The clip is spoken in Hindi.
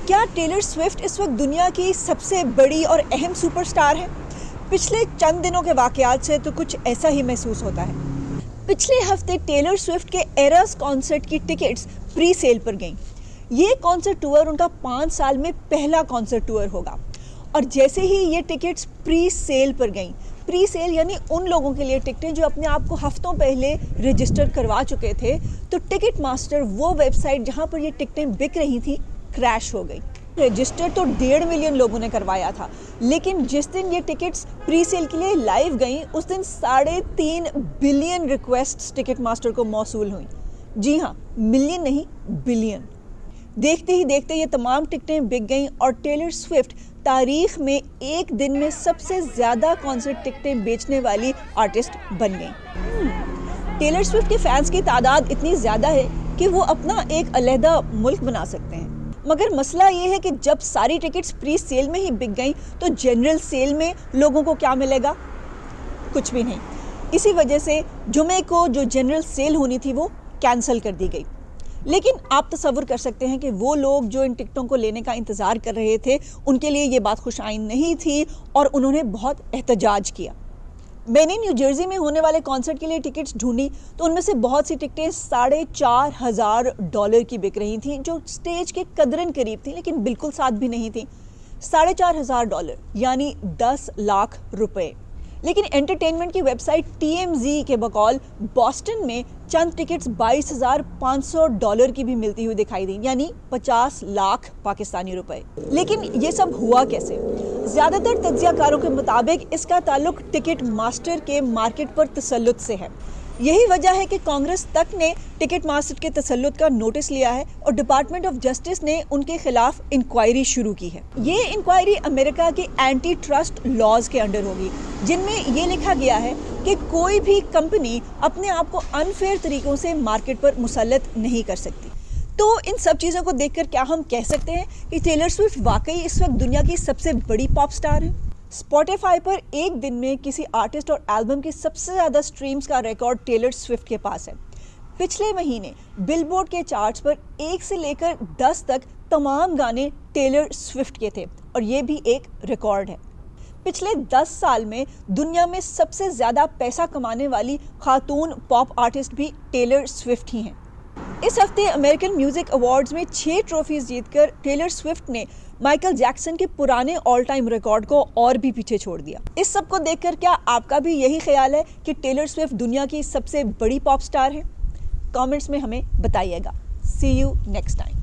क्या टेलर स्विफ्ट इस वक्त दुनिया की सबसे बड़ी और अहम सुपरस्टार है? पिछले चंद दिनों के वाकयात से तो कुछ ऐसा ही महसूस होता है। पिछले हफ्ते टेलर स्विफ्ट के एरस कॉन्सर्ट की टिकट्स प्री सेल पर गईं। ये कॉन्सर्ट टूर उनका 5 साल में पहला कॉन्सर्ट टूर होगा और जैसे ही ये टिकट्स प्री सेल पर गईं, प्री सेल यानी उन लोगों के लिए टिकटें जो अपने आप को हफ्तों पहले रजिस्टर करवा चुके थे, तो टिकट मास्टर वो वेबसाइट जहां पर ये टिकटें बिक रही थी क्रैश हो गई। रजिस्टर तो 1.5 मिलियन लोगों ने करवाया था, लेकिन जिस दिन ये टिकट्स प्री सेल के लिए लाइव गईं उस दिन 3.5 बिलियन रिक्वेस्ट्स टिकट मास्टर को मौसूल हुई। जी हाँ, मिलियन नहीं, बिलियन। देखते ही देखते ये तमाम टिकटें बिक गईं और टेलर स्विफ्ट तारीख में एक दिन में सबसे ज़्यादा कॉन्सर्ट टिकटें बेचने वाली आर्टिस्ट बन गई। टेलर स्विफ्ट के फैंस की तादाद इतनी ज़्यादा है कि वो अपना एक अलहदा मुल्क बना सकते हैं। मगर मसला ये है कि जब सारी टिकट्स प्री सेल में ही बिक गई तो जनरल सेल में लोगों को क्या मिलेगा? कुछ भी नहीं। इसी वजह से जुमे को जो जनरल सेल होनी थी वो कैंसिल कर दी गई। लेकिन आप तसव्वुर कर सकते हैं कि वो लोग जो इन टिकटों को लेने का इंतज़ार कर रहे थे, उनके लिए ये बात खुशाइन नहीं थी और उन्होंने बहुत एहतजाज किया। मैंने न्यू जर्सी में होने वाले कॉन्सर्ट के लिए टिकट्स ढूंढी तो उनमें से बहुत सी टिकटें $4,500 की बिक रही थी, जो स्टेज के कदरन करीब थी लेकिन बिल्कुल साथ भी नहीं थी। $4,500 यानी 10 लाख रुपए। लेकिन एंटरटेनमेंट की वेबसाइट TMZ के बकौल बॉस्टन में चंद टिकट्स $22,500 की भी मिलती हुई दिखाई दी, यानी 50 लाख पाकिस्तानी रुपए। लेकिन ये सब हुआ कैसे? ज़्यादातर तज्ज़ियाकारों के मुताबिक इसका ताल्लुक टिकट मास्टर के मार्केट पर तसल्लुत से है। यही वजह है कि कांग्रेस तक ने टिकट मास्टर के तसल्लुत का नोटिस लिया है और डिपार्टमेंट ऑफ जस्टिस ने उनके खिलाफ इंक्वायरी शुरू की है। ये इंक्वायरी अमेरिका के एंटी ट्रस्ट लॉज के अंडर होगी, जिनमें ये लिखा गया है कि कोई भी कंपनी अपने आप को अनफेयर तरीकों से मार्केट पर मुसल्लत नहीं कर सकती। तो इन सब चीज़ों को देखकर क्या हम कह सकते हैं कि टेलर स्विफ्ट वाकई इस वक्त दुनिया की सबसे बड़ी पॉप स्टार है? स्पॉटिफाई पर एक दिन में किसी आर्टिस्ट और एल्बम की सबसे ज़्यादा स्ट्रीम्स का रिकॉर्ड टेलर स्विफ्ट के पास है। पिछले महीने बिलबोर्ड के चार्ट्स पर 1 से लेकर 10 तक तमाम गाने टेलर स्विफ्ट के थे और ये भी एक रिकॉर्ड है। पिछले 10 साल में दुनिया में सबसे ज़्यादा पैसा कमाने वाली खातून पॉप आर्टिस्ट भी टेलर स्विफ्ट ही हैं। इस हफ्ते अमेरिकन म्यूजिक अवार्ड्स में 6 ट्रॉफीज जीतकर टेलर स्विफ्ट ने माइकल जैक्सन के पुराने ऑल टाइम रिकॉर्ड को और भी पीछे छोड़ दिया। इस सब को देखकर क्या आपका भी यही ख्याल है कि टेलर स्विफ्ट दुनिया की सबसे बड़ी पॉप स्टार है? कमेंट्स में हमें बताइएगा। सी यू नेक्स्ट टाइम।